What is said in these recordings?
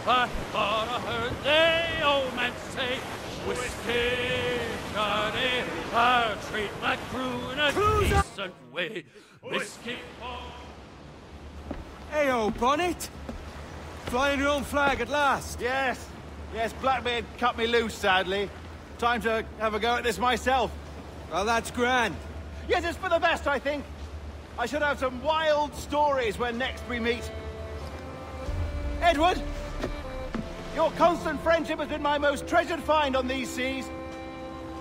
I thought I heard the old man say, whiskey, Johnny, I'll treat my crew in a decent way. Whiskey for... Hey-o, Bonnet! Flying your own flag at last. Yes, Blackbeard cut me loose, sadly. Time to have a go at this myself. Well, that's grand. Yes, it's for the best, I think. I should have some wild stories when next we meet. Edward! Your constant friendship has been my most treasured find on these seas.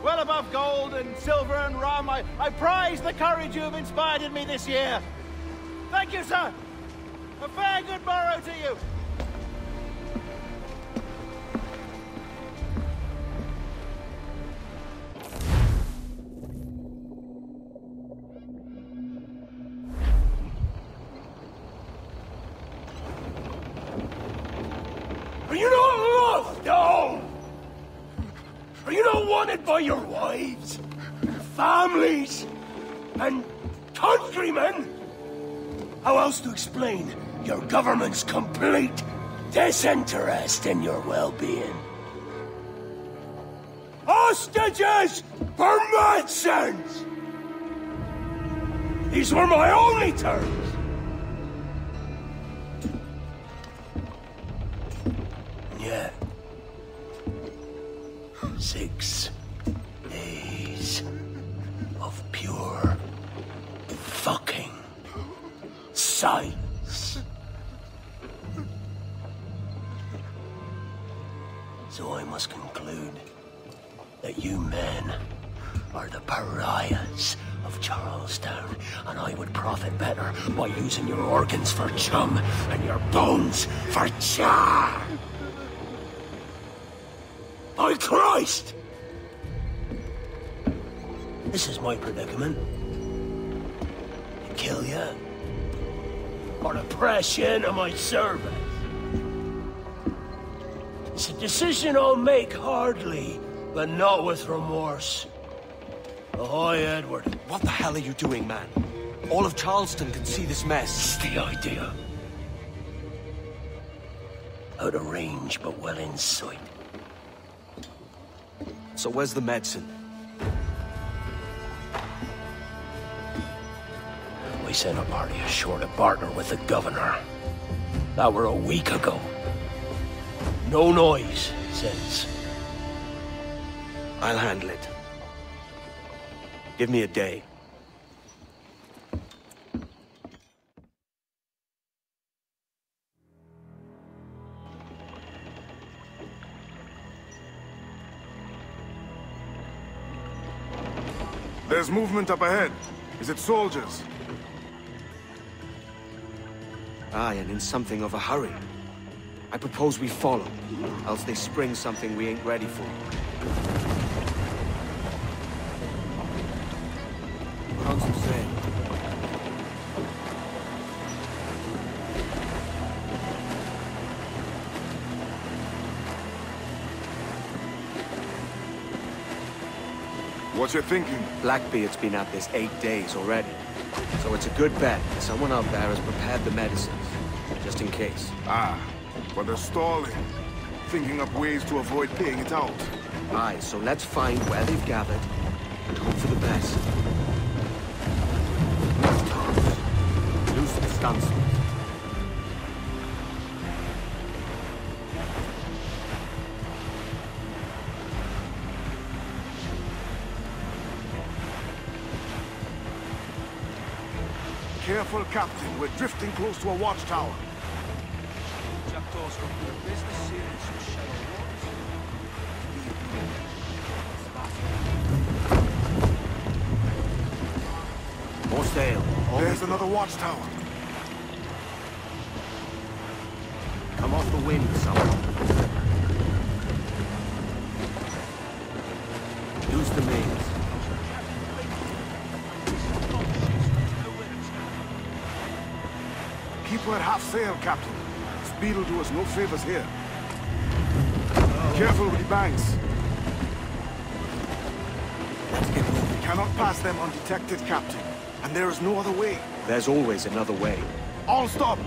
Well above gold and silver and rum, I prize the courage you have inspired in me this year. Thank you, sir. A fair good morrow to you. Are you not loved, no? Are you not wanted by your wives, families, and countrymen? How else to explain your government's complete disinterest in your well-being? Hostages for medicines! These were my only terms. Yeah. 6 days of pure fucking silence. So I must conclude that you men are the pariahs of Charlestown, and I would profit better by using your organs for chum and your bones for char. By Christ! This is my predicament. To kill you, or to press you into my service. It's a decision I'll make hardly, but not with remorse. Ahoy, Edward. What the hell are you doing, man? All of Charleston can see this mess. It's the idea. Out of range, but well in sight. So where's the medicine? We sent a party ashore to partner with the governor. That were a week ago. No noise since. I'll handle it. Give me a day. There's movement up ahead. Is it soldiers? Aye, and in something of a hurry. I propose we follow, else they spring something we ain't ready for. Put on some sail. What you thinking? Blackbeard's been at this 8 days already. So it's a good bet that someone out there has prepared the medicines, just in case. Ah, but they're stalling. Thinking up ways to avoid paying it out. Aye, so let's find where they've gathered, and hope for the best. Loose the stunsails. Careful, Captain. We're drifting close to a watchtower. More sail. There's another watchtower. Come off the wind, someone. Use the mains. Keep her at half sail, Captain. Speed will do us no favors here. Careful with the banks. Let's get moving. We cannot pass them undetected, Captain. And there is no other way. There's always another way. All stop!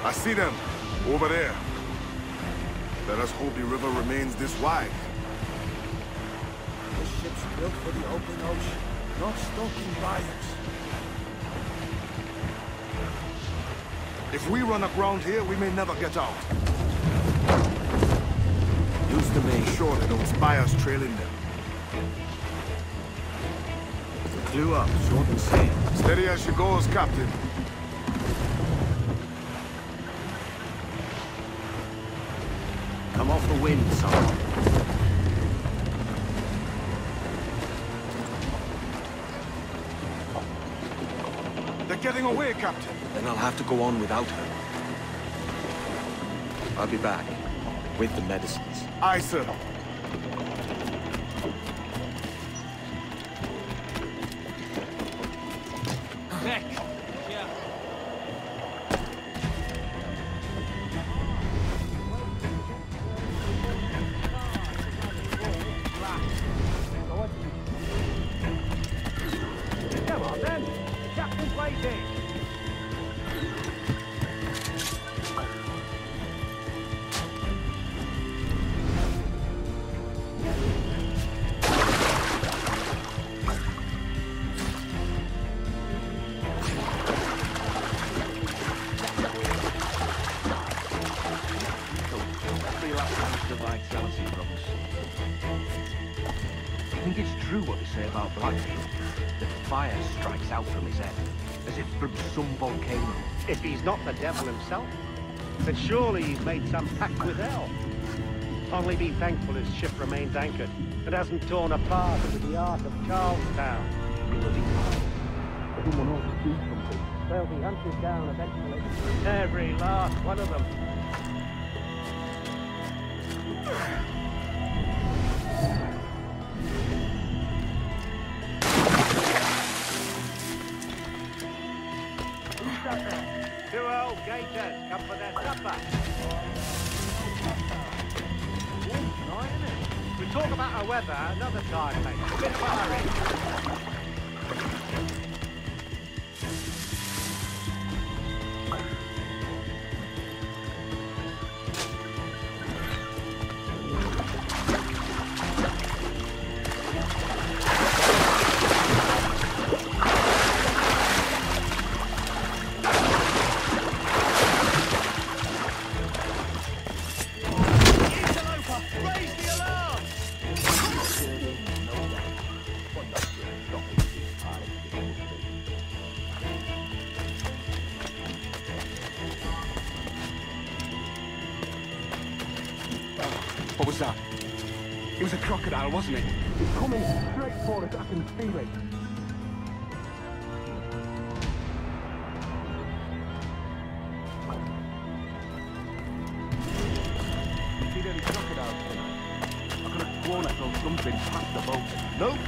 I see them, over there. Let us hope the river remains this wide. This ship's built for the open ocean, not stoking bayous. If we run aground here, we may never get out. Use the main. Sure they don't spy us trailing them. Clue up, short and sail. Steady as she goes, Captain. Come off the wind, son. They're getting away, Captain. Then I'll have to go on without her. I'll be back. With the medicines. Aye, sir. Beck! Yeah. Come on then. The captain's waiting. I think it's true what they say about Blackbeard. That fire strikes out from his head, as if from some volcano. If he's not the devil himself, then surely he's made some pact with hell. Only be thankful his ship remains anchored and hasn't torn apart into the art of Charlestown. Someone ought to do something. They'll be hunted down eventually. Every last one of them. Two old gators come for their supper. Night, isn't it? We'll talk about our weather another time, mate. A bit of a hurry. What was that? It was a crocodile, wasn't it? It's coming straight for us. I can feel it. See any crocodiles tonight? I could have sworn I saw something past the boat. Nope.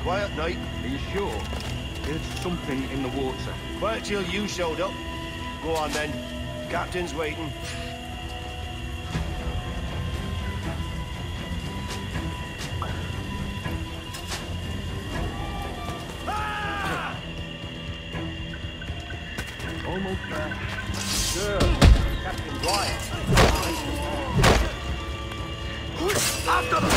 Quiet night. Are you sure? There's something in the water. Quiet till you showed up. Go on then. Captain's waiting. Almost there. Sure. Captain Wyatt. After the...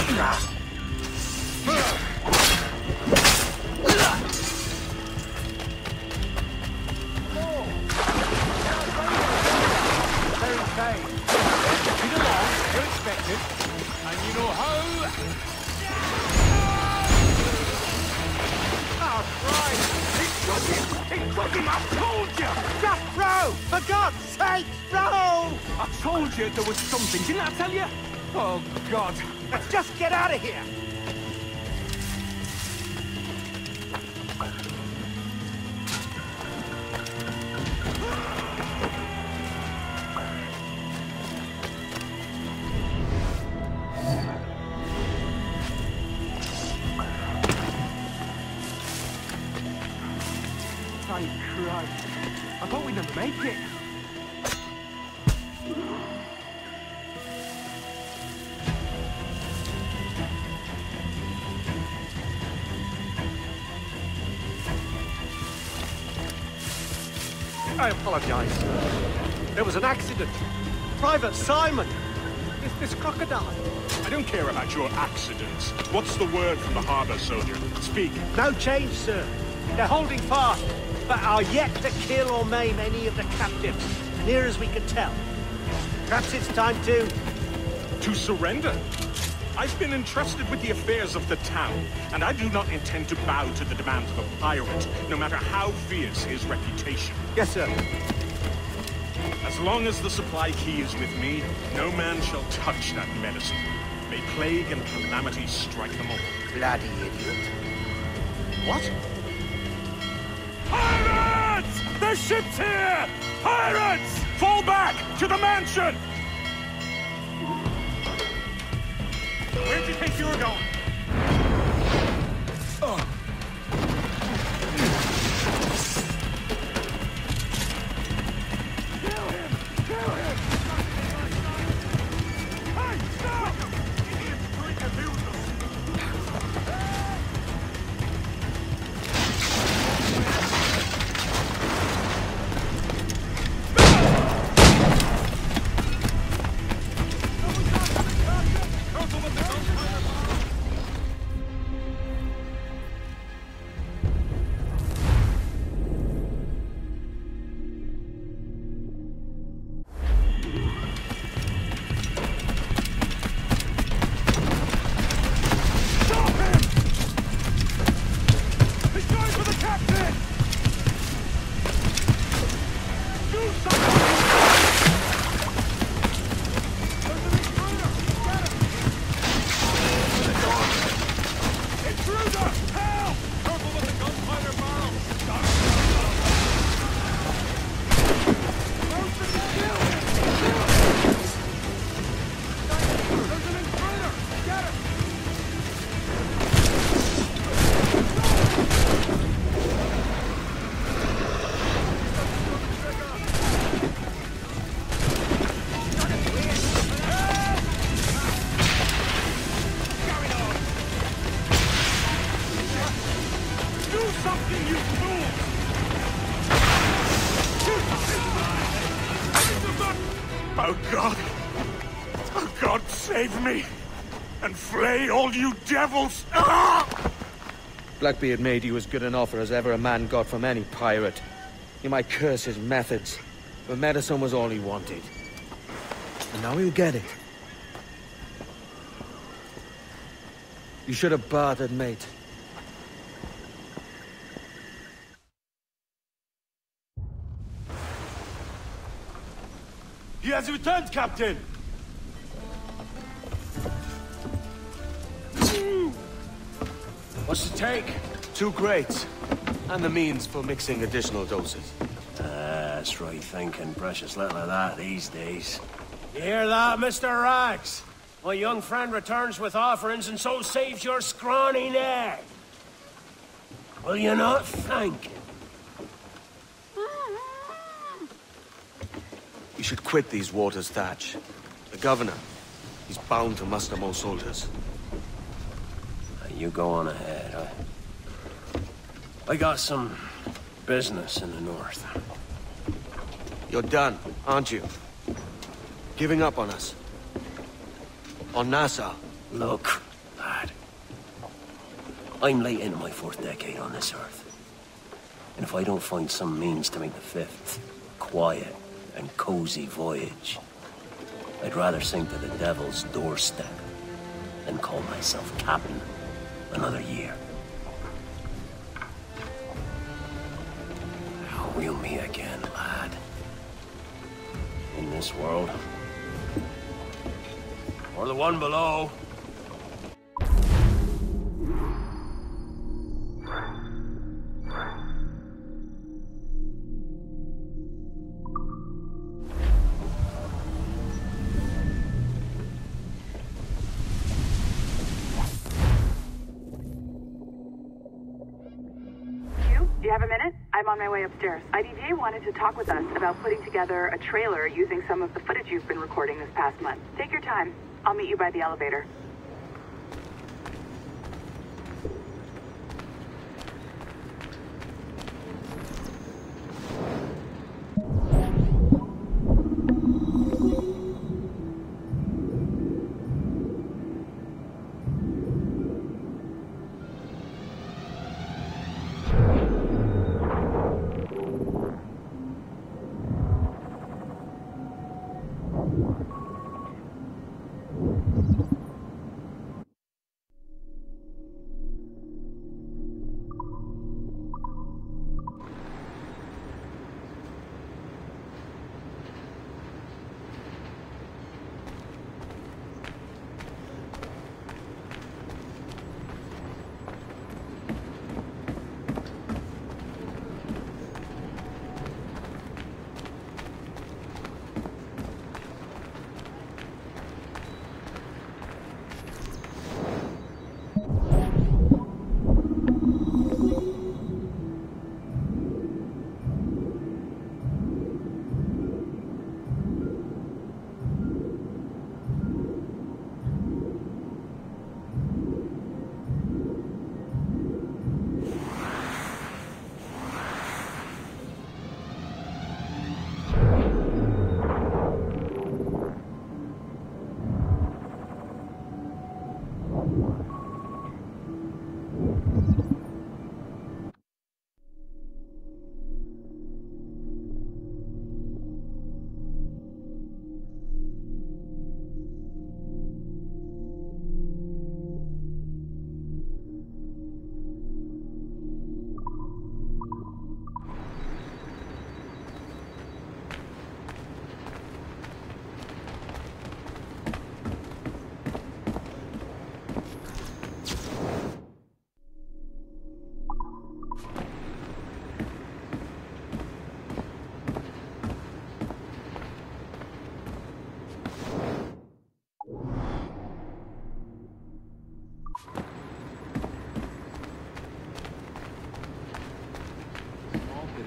He took him! I told you! Just row! For God's sake, row! I told you there was something, didn't I tell you? Oh, God. Let's just get out of here! Thank Christ. I thought we'd never make it. I apologize. There was an accident. Private Simon. This crocodile. I don't care about your accidents. What's the word from the harbor, soldier? Speak. No change, sir. They're holding fast, but are yet to kill or maim any of the captives, near as we can tell. Perhaps it's time to... To surrender? I've been entrusted with the affairs of the town, and I do not intend to bow to the demands of a pirate, no matter how fierce his reputation. Yes, sir. As long as the supply key is with me, no man shall touch that medicine. May plague and calamity strike them all. Bloody idiot. What? Pirates! The ship's here! Pirates! Fall back! To the mansion! Where'd you think you were going? Kill him! Kill him! Hey, stop! Idiots trying to lose us! Oh, God! Oh, God, save me! And flay all you devils! Ah! Blackbeard made you as good an offer as ever a man got from any pirate. You might curse his methods, but medicine was all he wanted. And now he'll get it. You should have bartered, mate. He has returned, Captain! What's the take? 2 crates. And the means for mixing additional doses. That's right thinking. Precious little of that these days. You hear that, Mr. Rags? My young friend returns with offerings and so saves your scrawny neck. Will you not thank him? You should quit these waters, Thatch. The governor, he's bound to muster more soldiers. You go on ahead. I got some business in the north. You're done, aren't you? Giving up on us. On Nassau. Look, lad. I'm late into my 4th decade on this earth. And if I don't find some means to make the 5th quiet and cozy voyage, I'd rather sink to the devil's doorstep than call myself captain another year. real me again, lad. In this world. Or the one below. Do you have a minute? I'm on my way upstairs. IDJ wanted to talk with us about putting together a trailer using some of the footage you've been recording this past month. Take your time. I'll meet you by the elevator.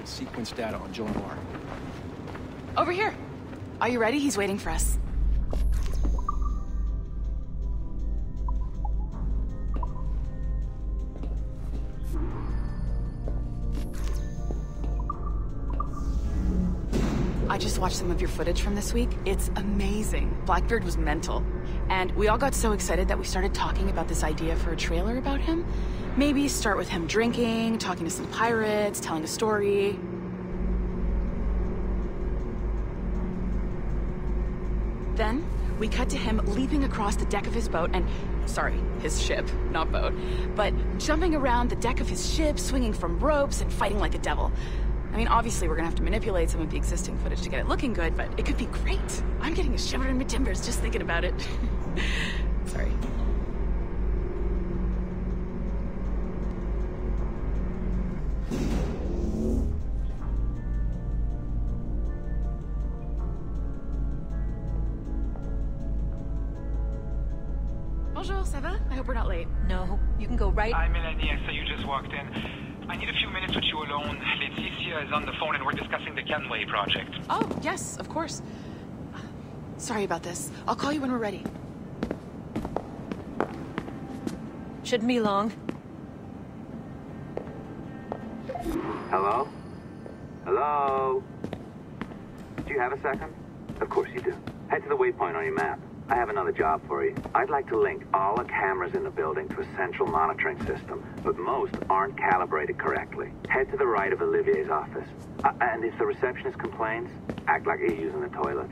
Sequence data on Joe Noir. Over here. Are you ready? He's waiting for us. I just watched some of your footage from this week. It's amazing. Blackbeard was mental. And we all got so excited that we started talking about this idea for a trailer about him. Maybe start with him drinking, talking to some pirates, telling a story. Then, we cut to him leaping across the deck of his boat and... Sorry, his ship, not boat. But jumping around the deck of his ship, swinging from ropes, and fighting like a devil. I mean, obviously we're gonna have to manipulate some of the existing footage to get it looking good, but it could be great. I'm getting a shiver in my timbers just thinking about it. Sorry. Bonjour, ça va? I hope we're not late. No, you can go right... Hi, Melanie. I saw you just walked in. I need a few minutes with you alone. Laeticia is on the phone and we're discussing the Kenway project. Oh, yes, of course. Sorry about this. I'll call you when we're ready. Shouldn't be long. Hello? Hello? Do you have a second? Of course you do. Head to the waypoint on your map. I have another job for you. I'd like to link all the cameras in the building to a central monitoring system, but most aren't calibrated correctly. Head to the right of Olivier's office. And if the receptionist complains, act like you're using the toilets.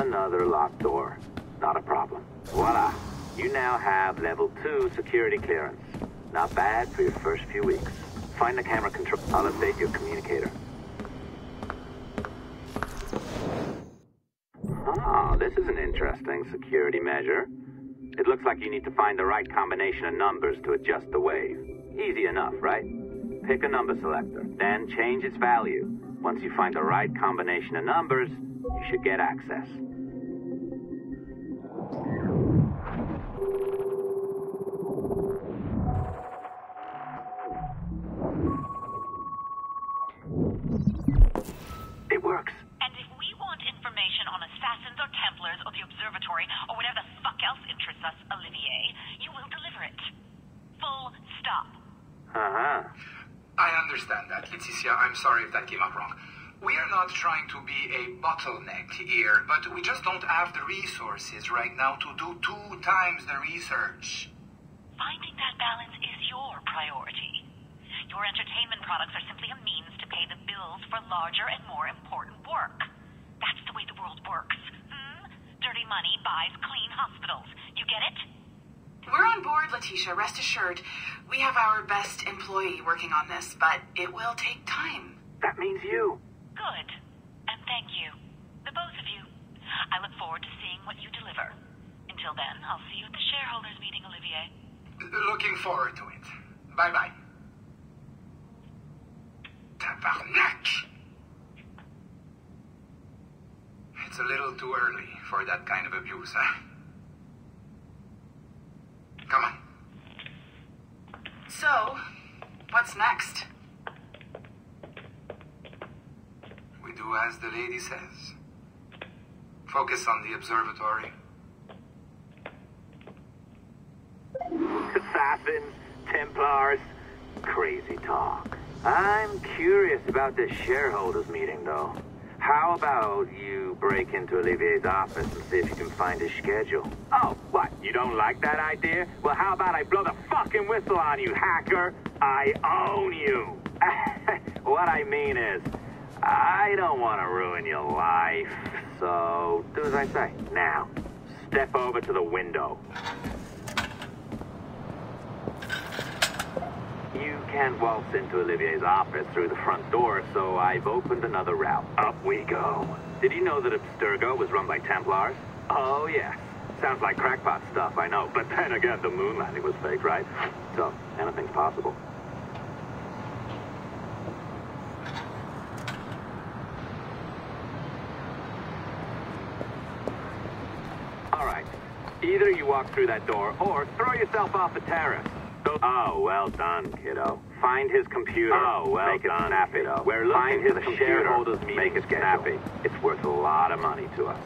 Another locked door. Not a problem. Voila. You now have level 2 security clearance. Not bad for your first few weeks. Find the camera control. I'll update your communicator. Ah, this is an interesting security measure. It looks like you need to find the right combination of numbers to adjust the wave. Easy enough, right? Pick a number selector, then change its value. Once you find the right combination of numbers, you should get access. It works. And if we want information on assassins or Templars or the observatory or whatever the fuck else interests us, Olivier, you will deliver it. Full stop. Uh-huh. I understand that, Leticia. I'm sorry if that came out wrong. We are not trying to be a bottleneck here, but we just don't have the resources right now to do 2 times the research. Finding that balance is your priority. Your entertainment products are simply a means to pay the bills for larger and more important work. That's the way the world works. Dirty money buys clean hospitals. You get it? We're on board, Leticia, rest assured. We have our best employee working on this, but it will take time. That means you. Good. And thank you. The both of you. I look forward to seeing what you deliver. Until then, I'll see you at the shareholders meeting, Olivier. Looking forward to it. Bye-bye. Tabarnak! It's a little too early for that kind of abuse, huh? Come on. So, what's next? We do as the lady says. Focus on the observatory. Assassins, Templars, crazy talk. I'm curious about this shareholders meeting, though. How about you break into Olivier's office and see if you can find his schedule? Oh, what? You don't like that idea? Well, how about I blow the fucking whistle on you, hacker? I own you. What I mean is, I don't want to ruin your life. So, do as I say. Now, step over to the window. You can't waltz into Olivier's office through the front door, so I've opened another route. Up we go. Did you know that Abstergo was run by Templars? Oh, yes. Sounds like crackpot stuff, I know. But then again, the moon landing was fake, right? So, anything's possible. All right. Either you walk through that door, or throw yourself off the terrace. Oh, well done, kiddo. Find his computer. Oh, well make done, it snappy. Kiddo. We're looking for the shareholders meeting. Make it snappy. It's worth a lot of money to us.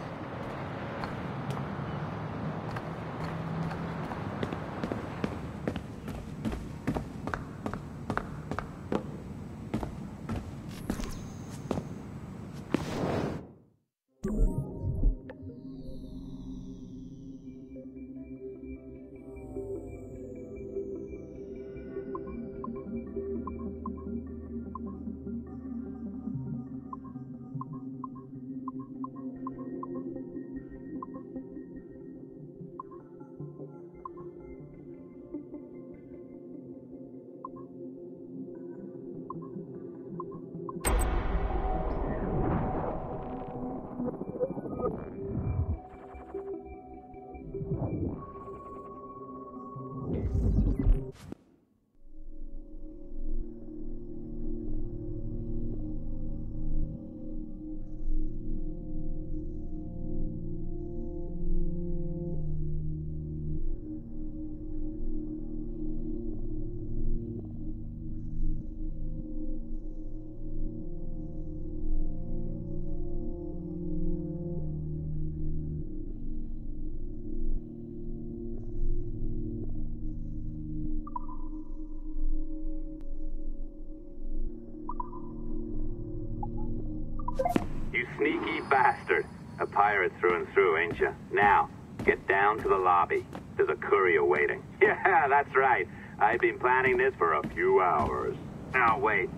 You sneaky bastard. A pirate through and through, ain't you? Now, get down to the lobby. There's a courier waiting. Yeah, that's right. I've been planning this for a few hours. Now, wait.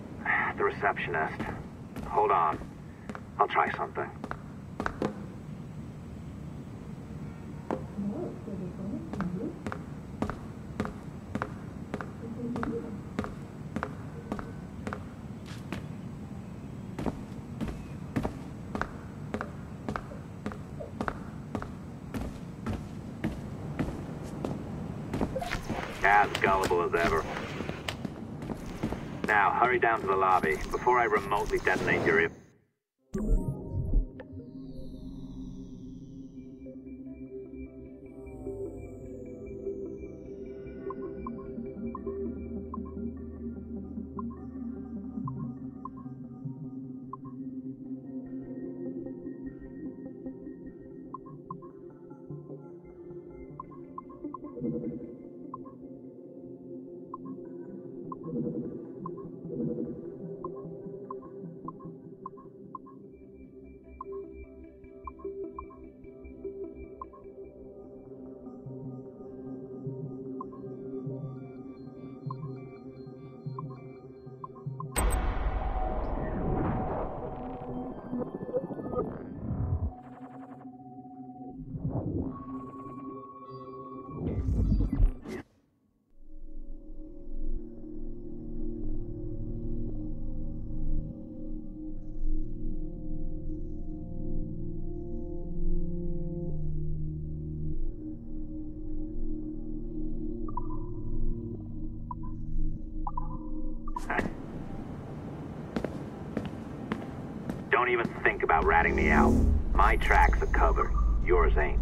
The receptionist. Hold on. I'll try something. as gullible as ever. Now, hurry down to the lobby before I remotely detonate your... Don't even think about ratting me out. My tracks are covered. Yours ain't.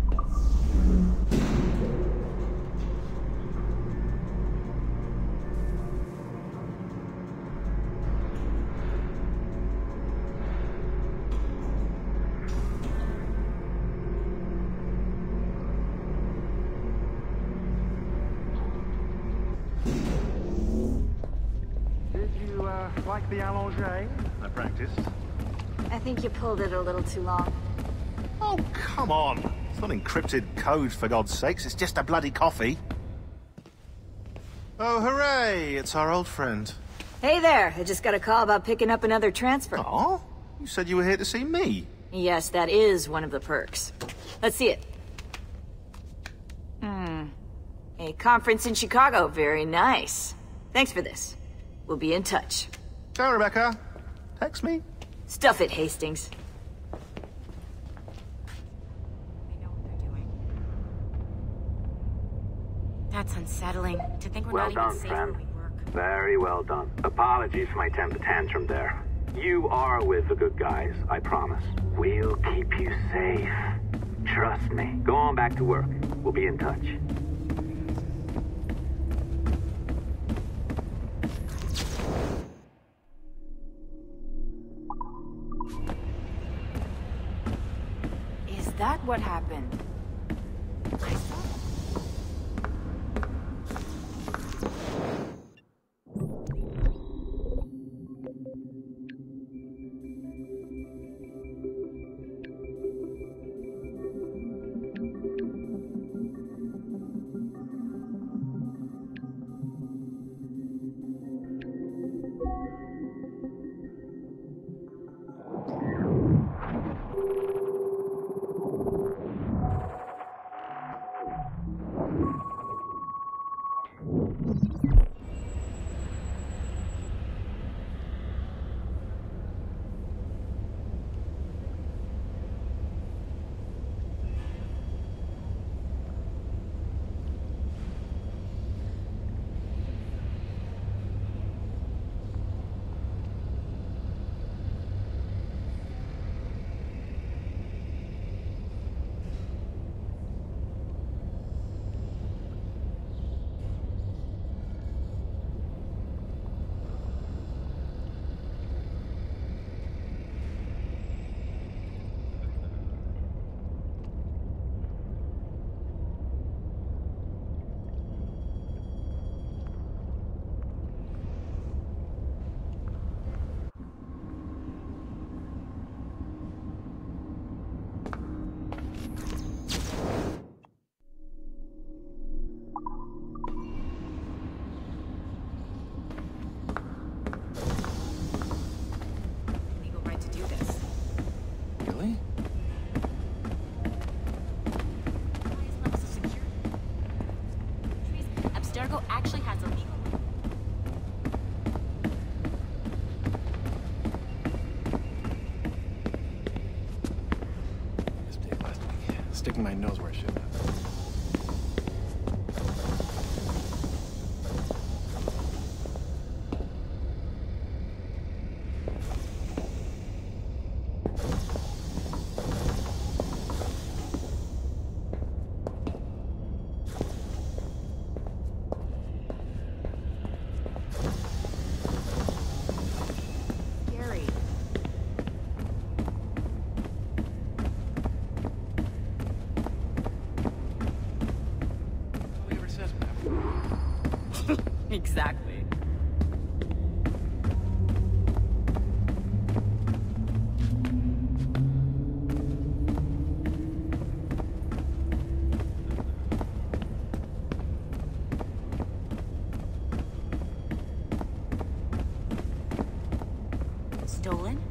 Did you, like the allongé? I practiced. I think you pulled it a little too long. Oh, come on. It's not encrypted code, for God's sakes. It's just a bloody coffee. Oh, hooray! It's our old friend. Hey there, I just got a call about picking up another transfer. Oh? You said you were here to see me. Yes, that is one of the perks. Let's see it. A conference in Chicago, very nice. Thanks for this. We'll be in touch. Go, Rebecca. Text me. Stuff it, Hastings. That's unsettling. To think we're Well not done, even safe friend. where we work. Very well done. Apologies for my temper tantrum there. You are with the good guys, I promise. We'll keep you safe. Trust me. Go on back to work. We'll be in touch. Is that what happened? Actually has a legal Sticking my nose where it shouldn't have. Exactly. Stolen?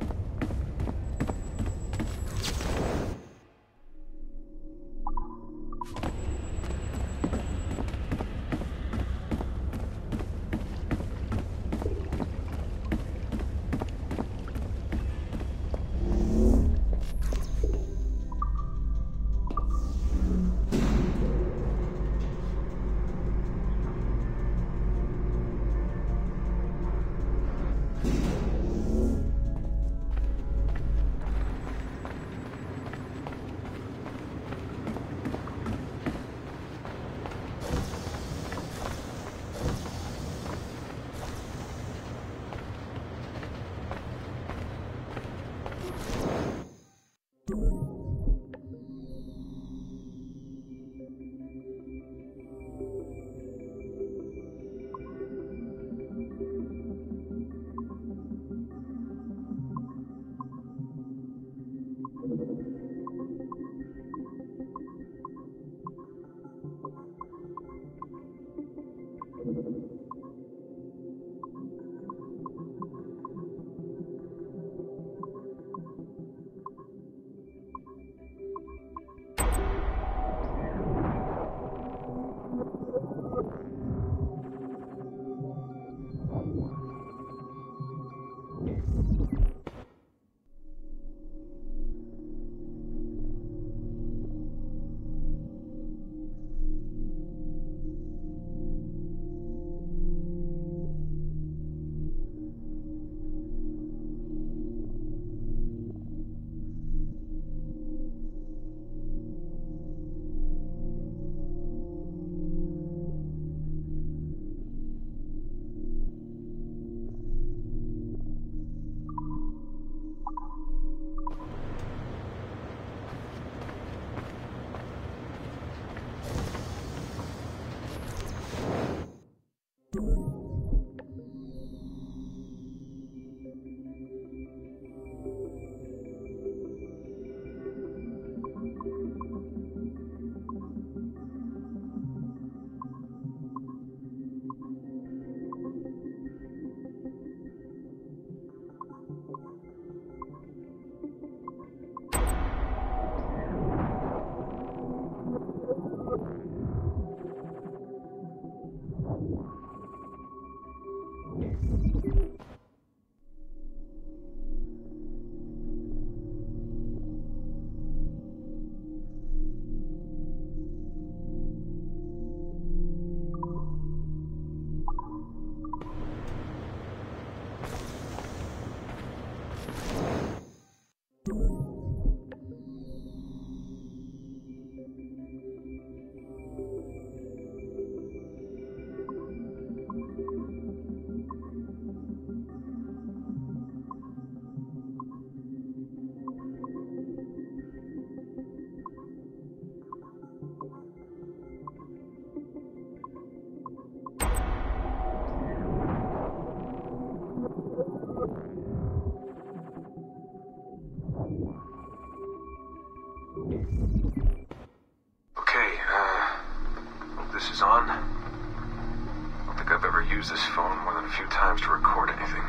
This is on. I don't think I've ever used this phone more than a few times to record anything.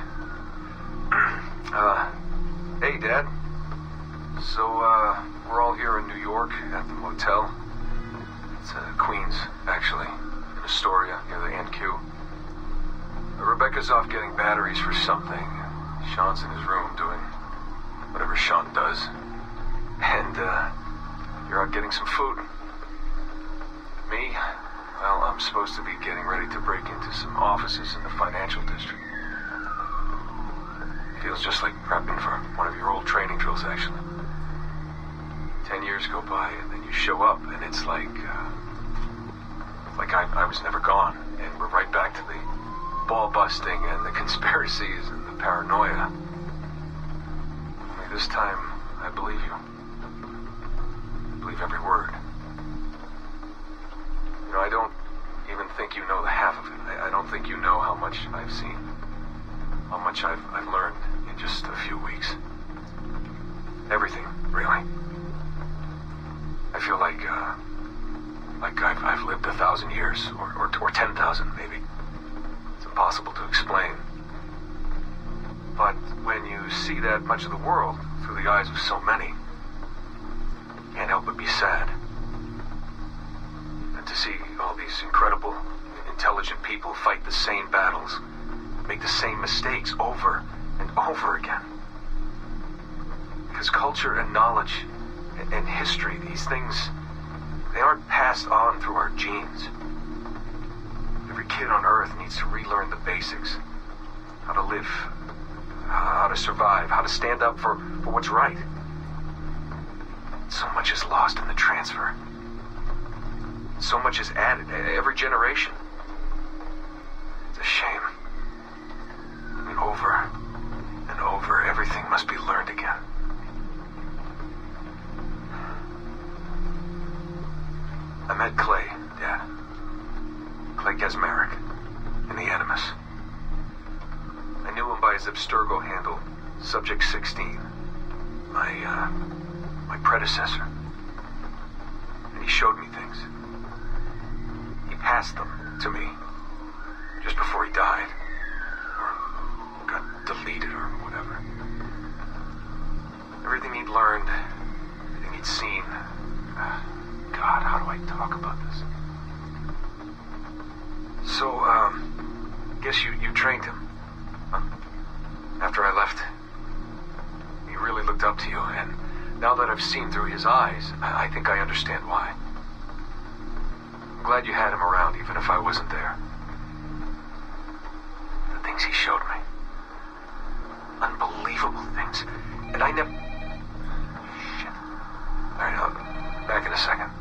Hey, Dad. So, we're all here in New York at the motel. It's Queens, actually, in Astoria, near the NQ. Rebecca's off getting batteries for something. Sean's in his room doing whatever Sean does. And, you're out getting some food. Me? Well, I'm supposed to be getting ready to break into some offices in the financial district. Feels just like prepping for one of your old training drills, actually. 10 years go by, and then you show up, and it's like I was never gone. And we're right back to the ball busting and the conspiracies and the paranoia. Only this time, I believe you. I believe every word. You know, I don't even think you know the half of it. I don't think you know how to see that much of the world through the eyes of so many. Can't help but be sad. And to see all these incredible, intelligent people fight the same battles, make the same mistakes over and over again. Because culture and knowledge and history, these things, they aren't passed on through our genes. Every kid on Earth needs to relearn the basics. How to live, how to survive, how to stand up for what's right. So much is lost in the transfer. So much is added every generation. It's a shame. I mean, over and over, everything must be learned again. I met Clay, Dad. Clay Gesmeric, in the Animus. I knew him by his Abstergo handle, Subject 16. My predecessor. And he showed me things. He passed them to me just before he died. Or got deleted or whatever. Everything he'd learned, everything he'd seen. God, how do I talk about this? So, guess you trained him. Huh? After I left, he really looked up to you, and now that I've seen through his eyes, I think I understand why. I'm glad you had him around, even if I wasn't there. The things he showed me. Unbelievable things. And I never... Shit. Alright, I'll back in a second.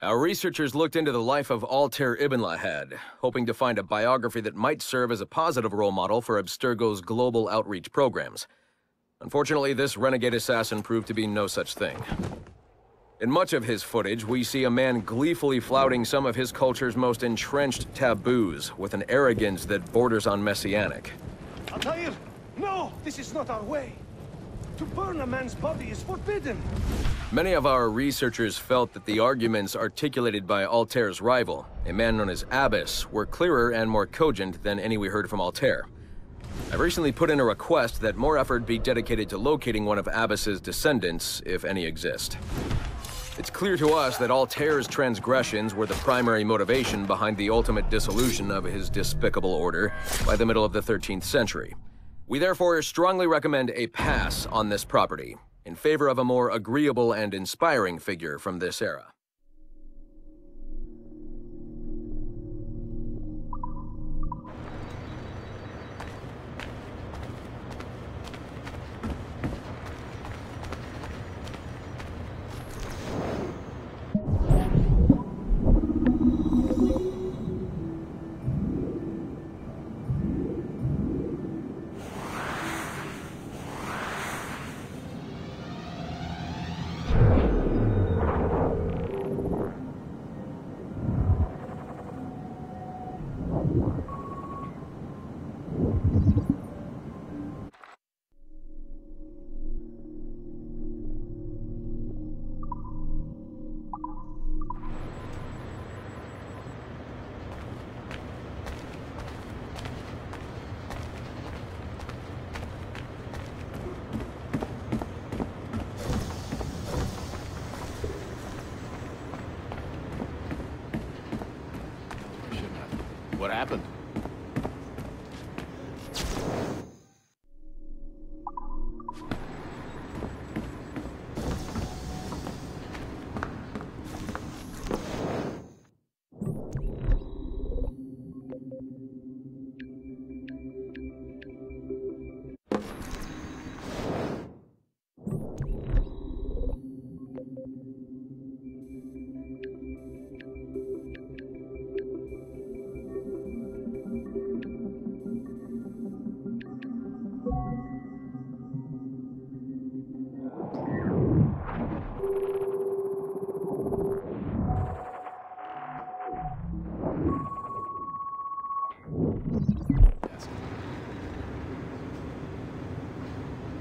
Our researchers looked into the life of Altair Ibn Lahad, hoping to find a biography that might serve as a positive role model for Abstergo's global outreach programs. Unfortunately, this renegade assassin proved to be no such thing. In much of his footage, we see a man gleefully flouting some of his culture's most entrenched taboos with an arrogance that borders on messianic. Altair, no! This is not our way! To burn a man's body is forbidden! Many of our researchers felt that the arguments articulated by Altair's rival, a man known as Abbas, were clearer and more cogent than any we heard from Altair. I've recently put in a request that more effort be dedicated to locating one of Abbas's descendants, if any exist. It's clear to us that Altair's transgressions were the primary motivation behind the ultimate dissolution of his despicable order by the middle of the 13th century. We therefore strongly recommend a pass on this property, in favor of a more agreeable and inspiring figure from this era. What happened?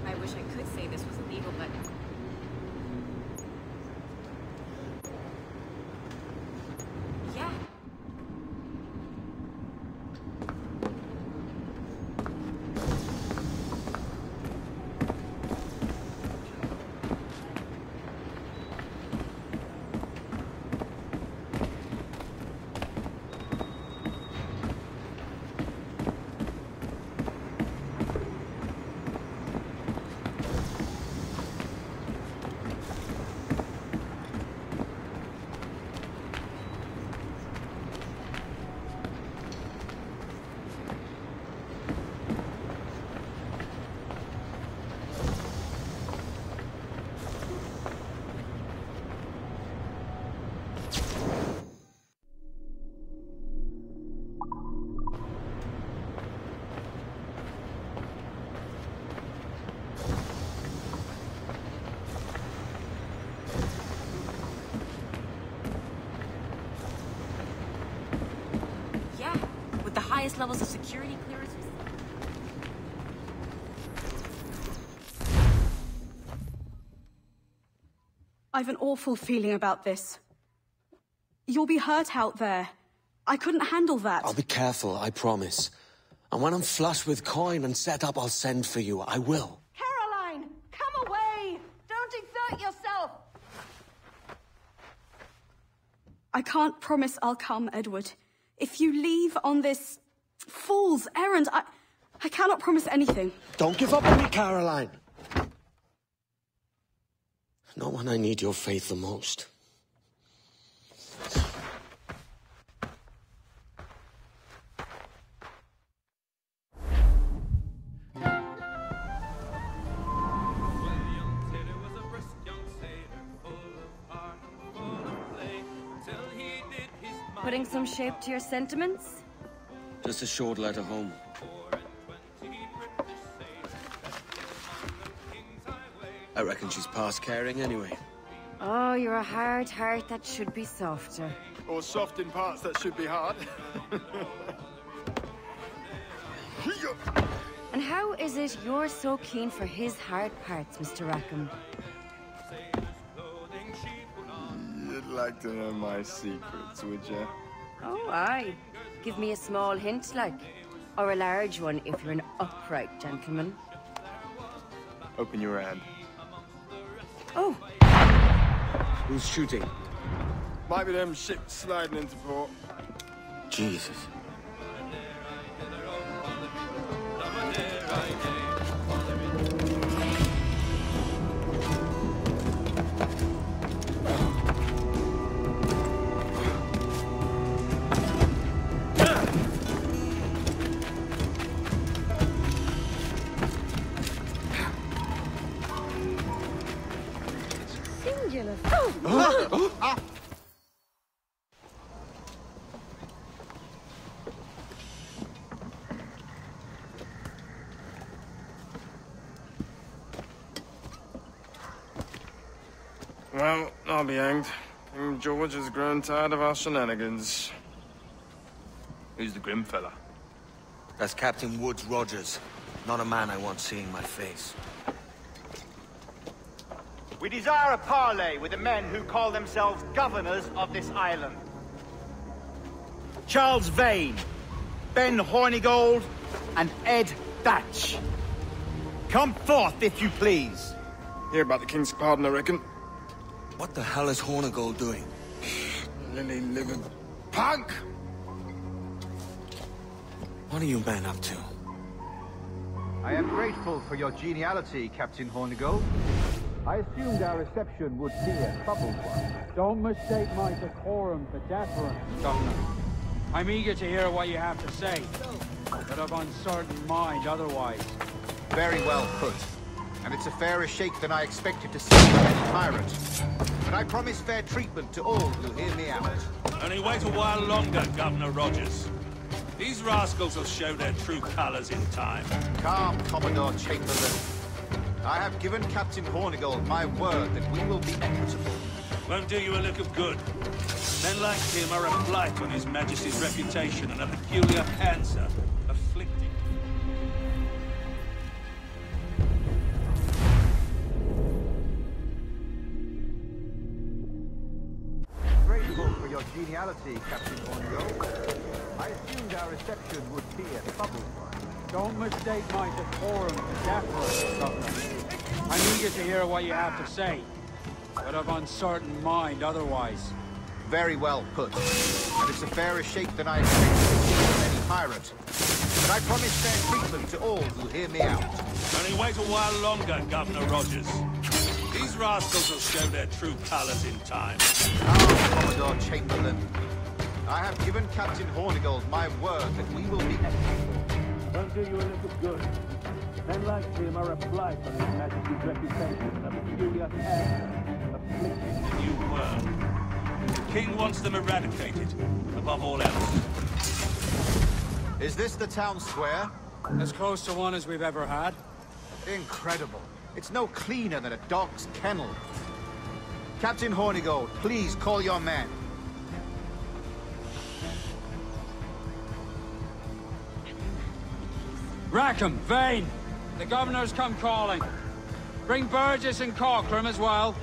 I wish I could say this was illegal, but... Yeah. With the highest levels of security clearances. I've an awful feeling about this. You'll be hurt out there. I couldn't handle that. I'll be careful, I promise. And when I'm flush with coin and set up, I'll send for you. I will. Caroline, come away! Don't exert yourself! I can't promise I'll come, Edward. If you leave on this fool's errand, I cannot promise anything. Don't give up on me, Caroline. Not when I need your faith the most. Till putting some shape to your sentiments? Just a short letter home. I reckon she's past caring anyway. Oh, you're a hard heart that should be softer. Or soft in parts that should be hard. And how is it you're so keen for his hard parts, Mr. Rackham? You'd like to know my secrets, would you? Oh, aye. Give me a small hint, like. Or a large one if you're an upright gentleman. Open your hand. Oh. Who's shooting? Might be them ships sliding into port. Jesus. Singular. Well, I'll be hanged. King George has grown tired of our shenanigans. Who's the grim fella? That's Captain Woods Rogers. Not a man I want seeing my face. We desire a parley with the men who call themselves governors of this island. Charles Vane, Ben Hornigold, and Ed Thatch. Come forth, if you please. Hear about the King's pardon, I reckon. What the hell is Hornigold doing? Lily-livered punk! What are you men up to? I am grateful for your geniality, Captain Hornigold. I assumed our reception would be a troubled one. Don't mistake my decorum for deference, Governor. I'm eager to hear what you have to say, but of uncertain mind otherwise. Very well put. And it's a fairer shake than I expected to see from any pirate. But I promise fair treatment to all who hear me out. Only wait a while longer, Governor Rogers. These rascals will show their true colors in time. Calm, Commodore Chamberlain. I have given Captain Hornigold my word that we will be equitable. Won't do you a lick of good. Men like him are a blight on His Majesty's reputation and a peculiar cancer afflicting. Grateful for your geniality, Captain Hornigold. I assumed our reception would be a troubled one. Don't mistake my decorum for deference, Governor. I'm eager to hear what you have to say, but of uncertain mind otherwise. Very well put. And it's a fairer shake than I expected to see from any pirate. But I promise fair treatment to all who hear me out. Only wait a while longer, Governor Rogers. These rascals will show their true colors in time. Ah, Commodore Chamberlain. I have given Captain Hornigold my word that we will be equitable. Won't do you a little good. Men like him are a blight on His Majesty's reputation and a peculiar cancer afflicting the new world. The King wants them eradicated, above all else. Is this the town square? As close to one as we've ever had. Incredible. It's no cleaner than a dog's kennel. Captain Hornigold, please call your men. Rackham, Vane! The Governor's come calling. Bring Burgess and Cockram as well.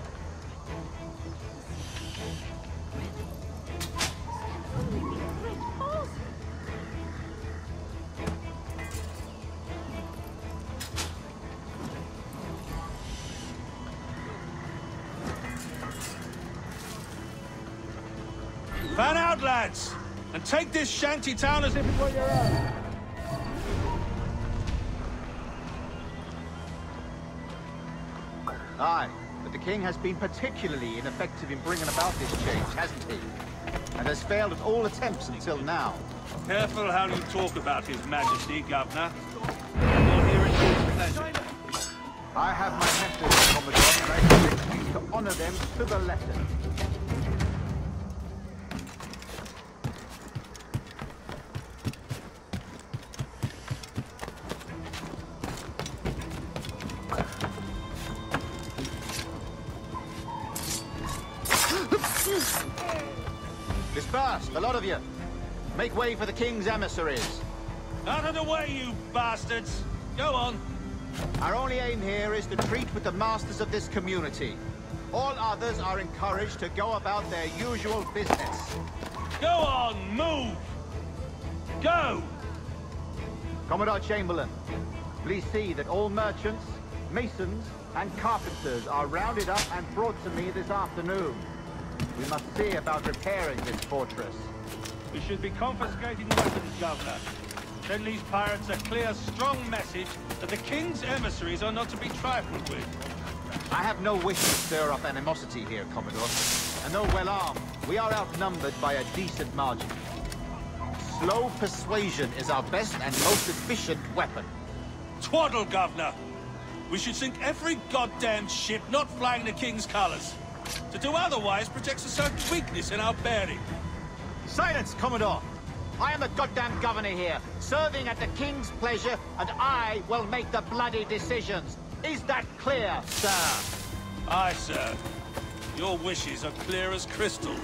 Fan out, lads! And take this shanty town as if it were your own. Aye, but the King has been particularly ineffective in bringing about this change, hasn't he? And has failed at all attempts until now. Careful how you talk about His Majesty, Governor. You'll hear it with pleasure. I have my methods, Commodore, and I expect you to honor them to the letter. first, a lot of you. Make way for the King's emissaries. Out of the way, you bastards! Go on. Our only aim here is to treat with the masters of this community. All others are encouraged to go about their usual business. Go on, move! Go! Commodore Chamberlain, please see that all merchants, masons, and carpenters are rounded up and brought to me this afternoon. We must see about repairing this fortress. We should be confiscating weapons, Governor. Send these pirates a clear, strong message that the King's emissaries are not to be trifled with. I have no wish to stir up animosity here, Commodore. And though well armed, we are outnumbered by a decent margin. Slow persuasion is our best and most efficient weapon. Twaddle, Governor! We should sink every goddamn ship not flying the King's colors. To do otherwise protects a certain weakness in our bearing. Silence, Commodore! I am the goddamn governor here, serving at the King's pleasure, and I will make the bloody decisions. Is that clear, sir? Aye, sir. Your wishes are clear as crystal.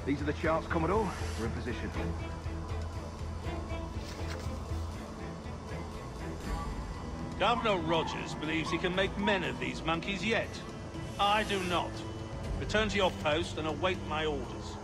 These are the charts, Commodore. We're in position. Governor Rogers believes he can make men of these monkeys yet. I do not. Return to your post and await my orders.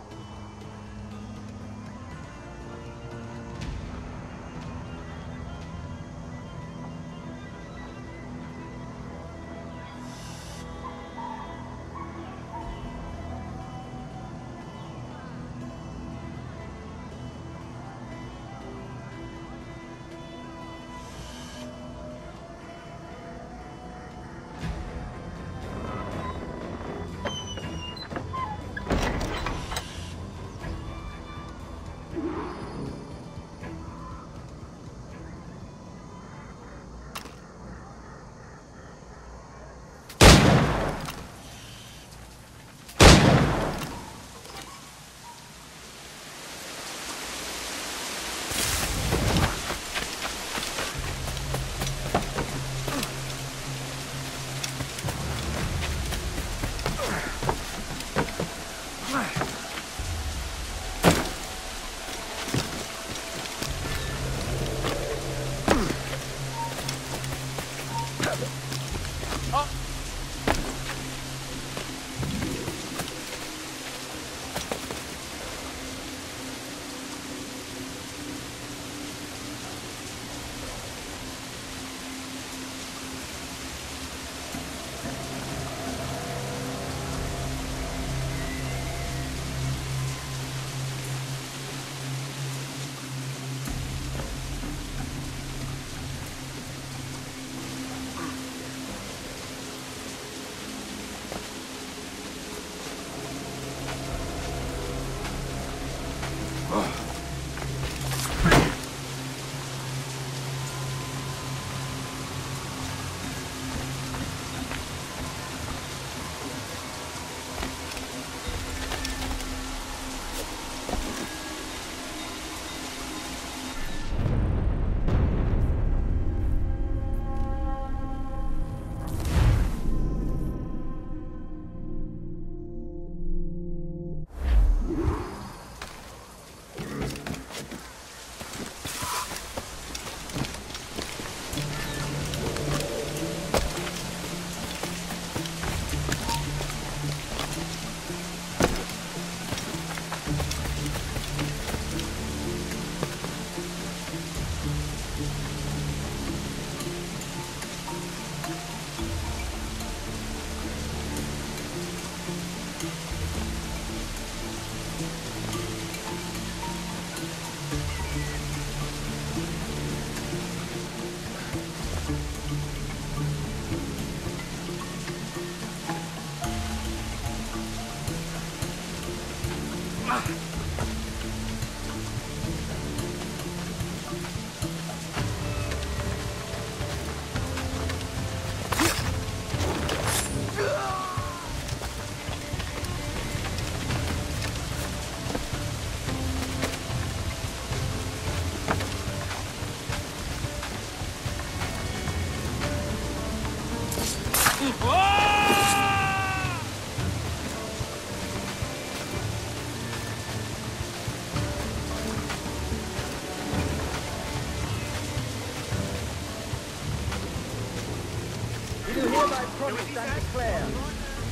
stand declare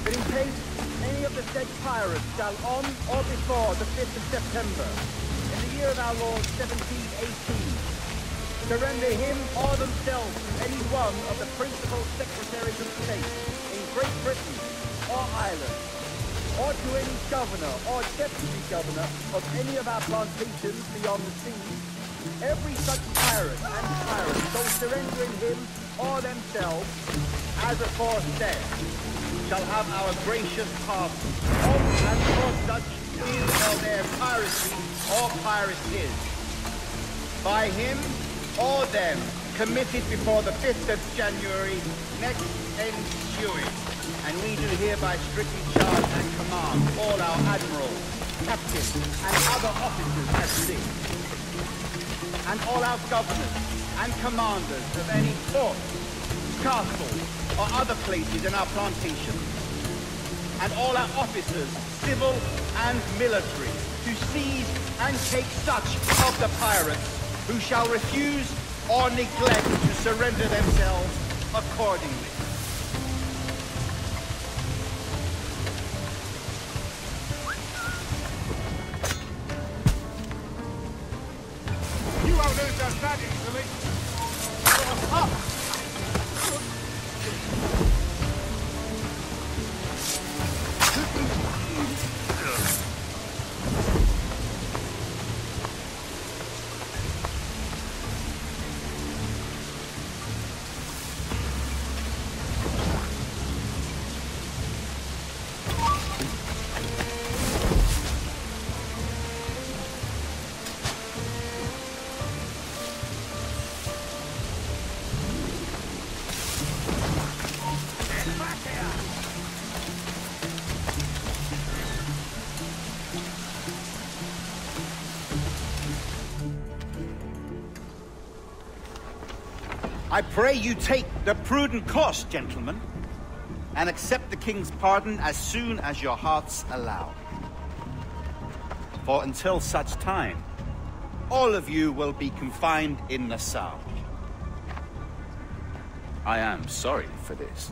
that in case any of the said pirates shall on or before the 5th of September, in the year of our Lord 1718, surrender him or themselves to any one of the principal secretaries of state in Great Britain or Ireland, or to any governor or deputy governor of any of our plantations beyond the seas, every such pirate and tyrant so surrendering him or themselves, as aforesaid, shall have our gracious pardon, of and for such in or their piracy or piracies, by him or them committed before the 5th of January next ensuing. And we do hereby strictly charge and command all our admirals, captains, and other officers at sea, and all our governors and commanders of any fort, castle, or other places in our plantation, and all our officers, civil and military, to seize and take such of the pirates who shall refuse or neglect to surrender themselves accordingly. You won't lose those that easily. Up! I pray you take the prudent course, gentlemen, and accept the king's pardon as soon as your hearts allow. For until such time, all of you will be confined in Nassau. I am sorry for this,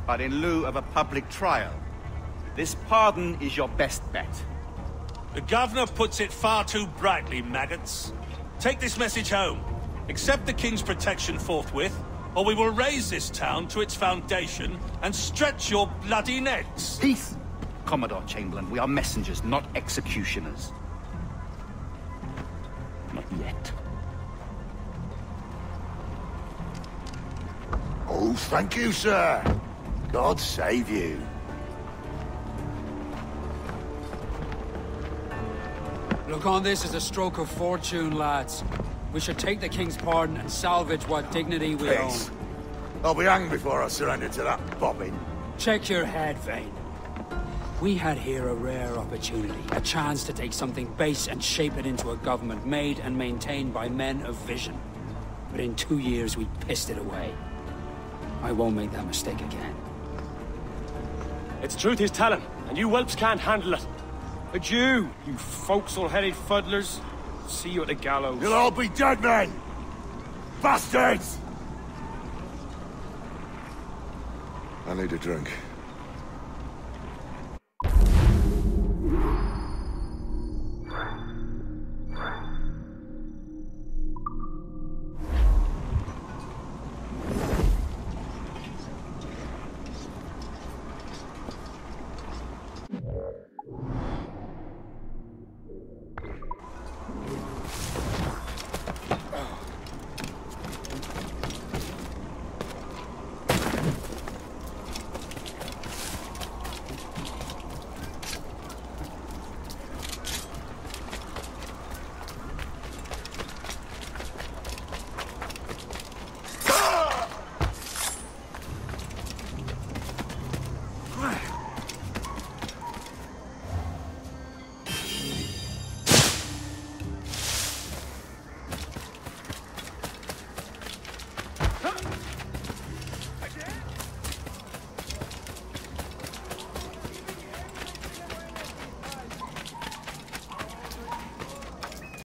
but in lieu of a public trial, this pardon is your best bet. The governor puts it far too brightly, maggots. Take this message home. Accept the king's protection forthwith, or we will raise this town to its foundation and stretch your bloody necks. Peace! Commodore Chamberlain, we are messengers, not executioners. Not yet. Oh, thank you, sir. God save you. Look on this as a stroke of fortune, lads. We should take the king's pardon and salvage what dignity we own. I'll be hanged before I surrender to that bobbin. Check your head, Vane. We had here a rare opportunity, a chance to take something base and shape it into a government made and maintained by men of vision. But in 2 years, we pissed it away. I won't make that mistake again. It's truth he's telling, and you whelps can't handle it. Adieu, you forecastle-headed fuddlers. See you at the gallows. You'll all be dead men! Bastards! I need a drink.